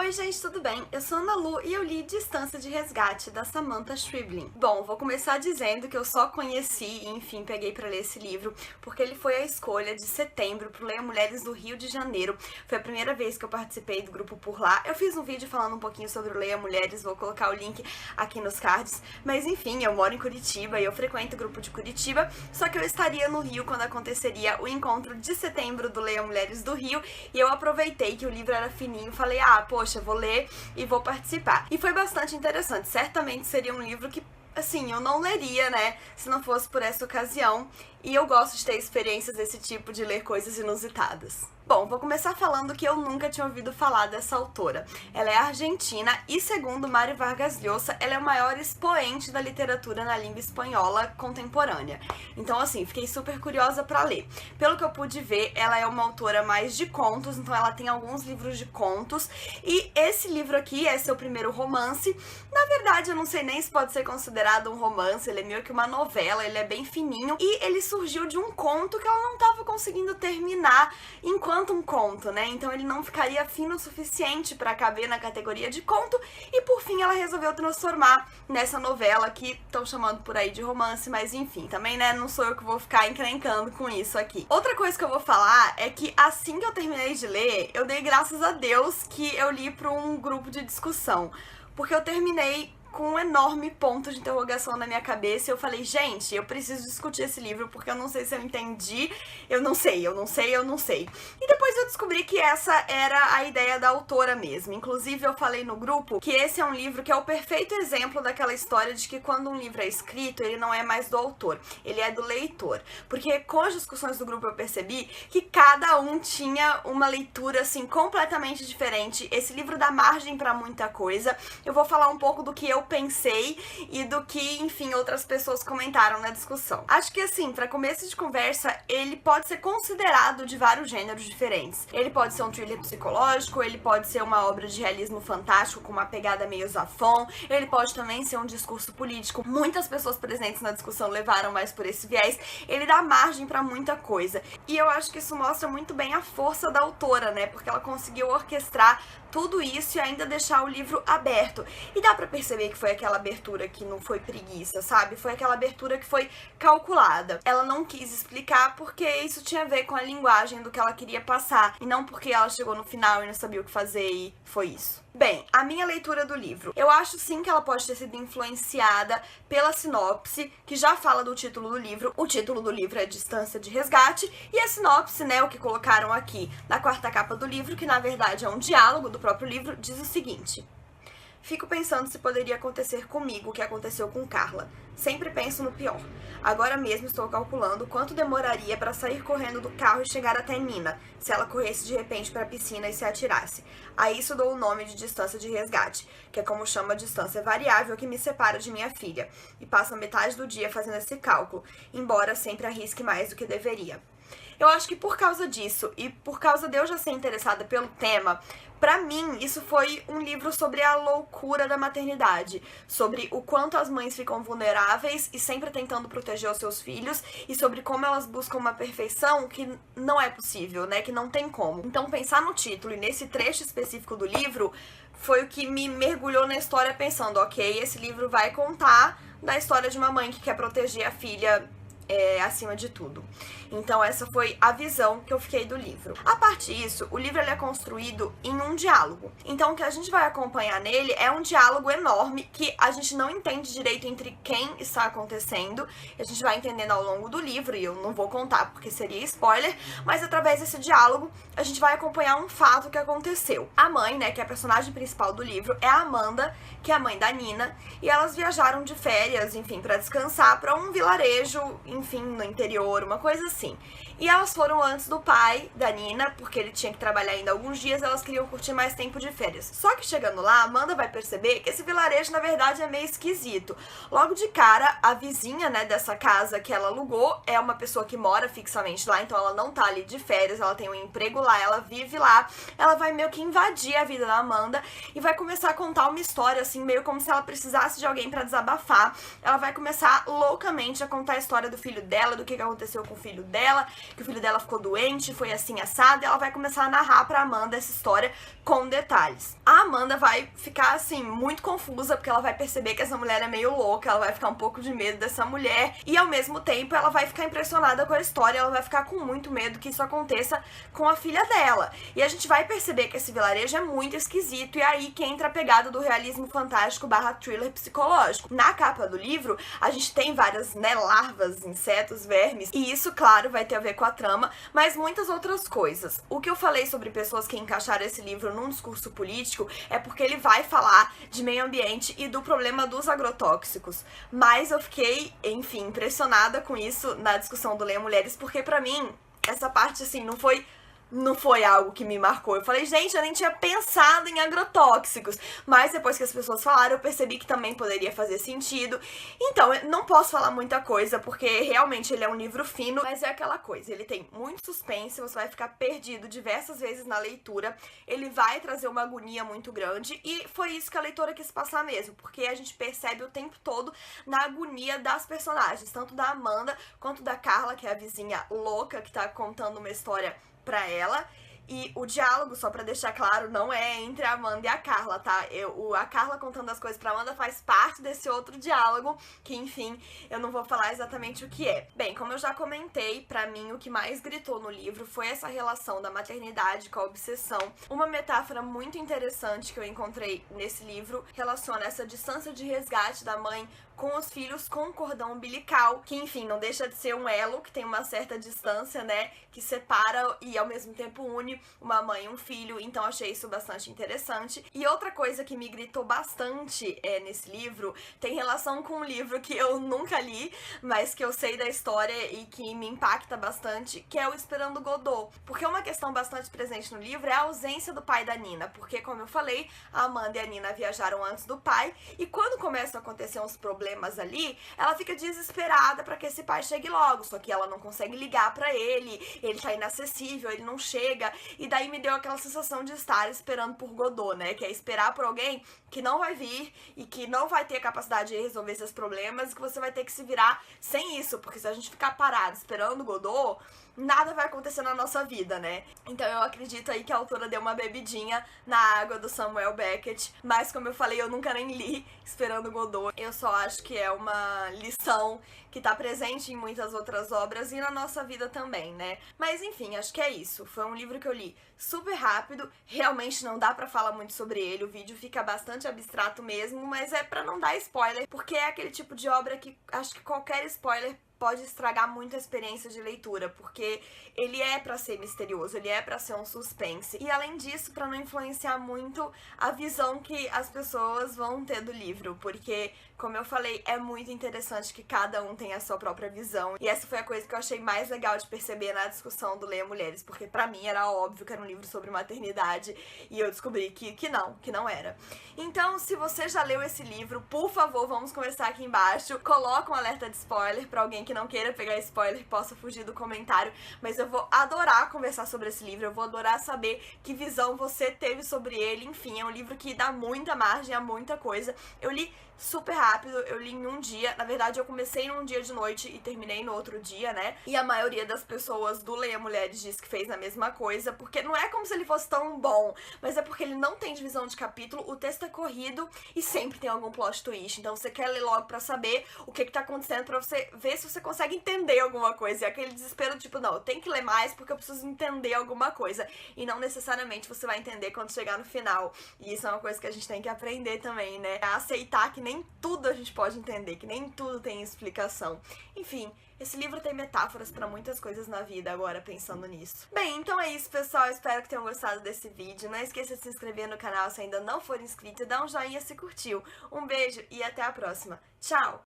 Oi gente, tudo bem? Eu sou Ana Lu e eu li Distância de Resgate, da Samantha Schweblin. Bom, vou começar dizendo que eu só conheci e, enfim, peguei pra ler esse livro porque ele foi a escolha de setembro pro Leia Mulheres do Rio de Janeiro. Foi a primeira vez que eu participei do grupo por lá. Eu fiz um vídeo falando um pouquinho sobre o Leia Mulheres, vou colocar o link aqui nos cards. Mas enfim, eu moro em Curitiba e eu frequento o grupo de Curitiba, só que eu estaria no Rio quando aconteceria o encontro de setembro do Leia Mulheres do Rio e eu aproveitei que o livro era fininho e falei, poxa, vou ler e vou participar. E foi bastante interessante. Certamente seria um livro que, assim, eu não leria, né, se não fosse por essa ocasião. E eu gosto de ter experiências desse tipo, de ler coisas inusitadas. Bom, vou começar falando que eu nunca tinha ouvido falar dessa autora. Ela é argentina e, segundo Mari Vargas Llosa, ela é o maior expoente da literatura na língua espanhola contemporânea. Então, assim, fiquei super curiosa pra ler. Pelo que eu pude ver, ela é uma autora mais de contos, então ela tem alguns livros de contos. E esse livro aqui é seu primeiro romance. Na verdade, eu não sei nem se pode ser considerado um romance, ele é meio que uma novela, ele é bem fininho. E ele surgiu de um conto que ela não estava conseguindo terminar enquanto um conto, né? Então ele não ficaria fino o suficiente para caber na categoria de conto e por fim ela resolveu transformar nessa novela que estão chamando por aí de romance, mas enfim, também, né, não sou eu que vou ficar encrencando com isso aqui. Outra coisa que eu vou falar é que assim que eu terminei de ler, eu dei graças a Deus que eu li para um grupo de discussão, porque eu terminei com um enorme ponto de interrogação na minha cabeça e eu falei, gente, eu preciso discutir esse livro porque eu não sei se eu entendi, eu não sei. E depois eu descobri que essa era a ideia da autora mesmo. Inclusive eu falei no grupo que esse é um livro que é o perfeito exemplo daquela história de que quando um livro é escrito, ele não é mais do autor, ele é do leitor. Porque com as discussões do grupo eu percebi que cada um tinha uma leitura assim completamente diferente. Esse livro dá margem pra muita coisa. Eu vou falar um pouco do que eu pensei e do que, enfim, outras pessoas comentaram na discussão. Acho que, assim, para começo de conversa, ele pode ser considerado de vários gêneros diferentes. Ele pode ser um thriller psicológico, ele pode ser uma obra de realismo fantástico com uma pegada meio Zafón, ele pode também ser um discurso político. Muitas pessoas presentes na discussão levaram mais por esse viés. Ele dá margem para muita coisa. E eu acho que isso mostra muito bem a força da autora, né? Porque ela conseguiu orquestrar tudo isso e ainda deixar o livro aberto. E dá pra perceber que foi aquela abertura que não foi preguiça, sabe? Foi aquela abertura que foi calculada. Ela não quis explicar porque isso tinha a ver com a linguagem do que ela queria passar, e não porque ela chegou no final e não sabia o que fazer e foi isso. Bem, a minha leitura do livro. Eu acho sim que ela pode ter sido influenciada pela sinopse, que já fala do título do livro. O título do livro é Distância de Resgate, e a sinopse, né, o que colocaram aqui na quarta capa do livro, que na verdade é um diálogo do próprio livro, diz o seguinte: fico pensando se poderia acontecer comigo o que aconteceu com Carla. Sempre penso no pior. Agora mesmo estou calculando quanto demoraria para sair correndo do carro e chegar até Nina, se ela corresse de repente para a piscina e se atirasse. A isso dou o nome de distância de resgate, que é como chama a distância variável que me separa de minha filha, e passo a metade do dia fazendo esse cálculo, embora sempre arrisque mais do que deveria. Eu acho que por causa disso, e por causa de eu já ser interessada pelo tema, pra mim isso foi um livro sobre a loucura da maternidade, sobre o quanto as mães ficam vulneráveis e sempre tentando proteger os seus filhos, e sobre como elas buscam uma perfeição que não é possível, né, que não tem como. Então pensar no título e nesse trecho específico do livro foi o que me mergulhou na história pensando, ok, esse livro vai contar da história de uma mãe que quer proteger a filha acima de tudo. Então essa foi a visão que eu fiquei do livro. A parte disso, o livro ele é construído em um diálogo. Então o que a gente vai acompanhar nele é um diálogo enorme que a gente não entende direito entre quem está acontecendo. A gente vai entendendo ao longo do livro, e eu não vou contar porque seria spoiler, mas através desse diálogo a gente vai acompanhar um fato que aconteceu. A mãe, né, que é a personagem principal do livro, é a Amanda, que é a mãe da Nina, e elas viajaram de férias, enfim, para descansar para um vilarejo, enfim, no interior, uma coisa assim. E elas foram antes do pai da Nina, porque ele tinha que trabalhar ainda alguns dias, elas queriam curtir mais tempo de férias. Só que chegando lá, a Amanda vai perceber que esse vilarejo, na verdade, é meio esquisito. Logo de cara, a vizinha, né, dessa casa que ela alugou é uma pessoa que mora fixamente lá, então ela não tá ali de férias, ela tem um emprego lá, ela vive lá, ela vai meio que invadir a vida da Amanda e vai começar a contar uma história, assim, meio como se ela precisasse de alguém pra desabafar. Ela vai começar loucamente a contar a história do filho dela, do que aconteceu com o filho dela, que o filho dela ficou doente, foi assim assado, e ela vai começar a narrar pra Amanda essa história com detalhes. A Amanda vai ficar, assim, muito confusa, porque ela vai perceber que essa mulher é meio louca, ela vai ficar um pouco de medo dessa mulher, e ao mesmo tempo ela vai ficar impressionada com a história, ela vai ficar com muito medo que isso aconteça com a filha dela. E a gente vai perceber que esse vilarejo é muito esquisito, e é aí que entra a pegada do realismo fantástico / thriller psicológico. Na capa do livro, a gente tem várias, né, larvas, insetos, vermes, e isso, claro, vai ter a ver com a trama, mas muitas outras coisas. O que eu falei sobre pessoas que encaixaram esse livro num discurso político é porque ele vai falar de meio ambiente e do problema dos agrotóxicos. Mas eu fiquei, enfim, impressionada com isso na discussão do Leia Mulheres, porque pra mim, essa parte, assim, não foi algo que me marcou. Eu falei, gente, eu nem tinha pensado em agrotóxicos. Mas depois que as pessoas falaram, eu percebi que também poderia fazer sentido. Então, eu não posso falar muita coisa, porque realmente ele é um livro fino, mas é aquela coisa, ele tem muito suspense, você vai ficar perdido diversas vezes na leitura, ele vai trazer uma agonia muito grande, e foi isso que a leitora quis passar mesmo, porque a gente percebe o tempo todo na agonia das personagens, tanto da Amanda quanto da Carla, que é a vizinha louca que tá contando uma história pra ela. E o diálogo, só pra deixar claro, não é entre a Amanda e a Carla, tá? A Carla contando as coisas pra Amanda faz parte desse outro diálogo, que, enfim, eu não vou falar exatamente o que é. Bem, como eu já comentei, pra mim o que mais gritou no livro foi essa relação da maternidade com a obsessão. Uma metáfora muito interessante que eu encontrei nesse livro relaciona essa distância de resgate da mãe com os filhos com o cordão umbilical, que, enfim, não deixa de ser um elo que tem uma certa distância, né, que separa e ao mesmo tempo une uma mãe e um filho, então achei isso bastante interessante. E outra coisa que me gritou bastante nesse livro tem relação com um livro que eu nunca li, mas que eu sei da história e que me impacta bastante, que é o Esperando Godot. Porque uma questão bastante presente no livro é a ausência do pai da Nina, porque, como eu falei, a Amanda e a Nina viajaram antes do pai, e quando começam a acontecer uns problemas ali, ela fica desesperada pra que esse pai chegue logo, só que ela não consegue ligar pra ele tá inacessível, ele não chega, e daí me deu aquela sensação de estar esperando por Godot, né, que é esperar por alguém que não vai vir e que não vai ter a capacidade de resolver esses problemas, e que você vai ter que se virar sem isso, porque se a gente ficar parado esperando Godot, nada vai acontecer na nossa vida, né? Então eu acredito aí que a autora deu uma bebidinha na água do Samuel Beckett, mas como eu falei, eu nunca nem li Esperando Godot. Eu só acho que é uma lição que tá presente em muitas outras obras e na nossa vida também, né? Mas enfim, acho que é isso. Foi um livro que eu li super rápido, realmente não dá pra falar muito sobre ele, o vídeo fica bastante abstrato mesmo, mas é pra não dar spoiler, porque é aquele tipo de obra que acho que qualquer spoiler pode estragar muito a experiência de leitura, porque ele é pra ser misterioso, ele é pra ser um suspense. E além disso, pra não influenciar muito a visão que as pessoas vão ter do livro, porque, como eu falei, é muito interessante que cada um tenha a sua própria visão. E essa foi a coisa que eu achei mais legal de perceber na discussão do Leia Mulheres, porque pra mim era óbvio que era um livro sobre maternidade, e eu descobri que não era. Então, se você já leu esse livro, por favor, vamos conversar aqui embaixo. Coloca um alerta de spoiler pra alguém que não queira pegar spoiler e possa fugir do comentário, mas eu vou adorar conversar sobre esse livro, eu vou adorar saber que visão você teve sobre ele. Enfim, é um livro que dá muita margem a muita coisa. Eu li super rápido, eu li em um dia, na verdade eu comecei num dia de noite e terminei no outro dia, né, e a maioria das pessoas do Leia Mulheres diz que fez a mesma coisa, porque não é como se ele fosse tão bom, mas é porque ele não tem divisão de capítulo, o texto é corrido e sempre tem algum plot twist, então você quer ler logo pra saber o que tá acontecendo, pra você ver se você consegue entender alguma coisa, e aquele desespero tipo, não, eu tenho que ler mais porque eu preciso entender alguma coisa, e não necessariamente você vai entender quando chegar no final, e isso é uma coisa que a gente tem que aprender também, né, a aceitar que nem tudo a gente pode entender, que nem tudo tem explicação. Enfim, esse livro tem metáforas pra muitas coisas na vida agora, pensando nisso. Bem, então é isso, pessoal. Espero que tenham gostado desse vídeo. Não esqueça de se inscrever no canal se ainda não for inscrito e dar um joinha se curtiu. Um beijo e até a próxima. Tchau!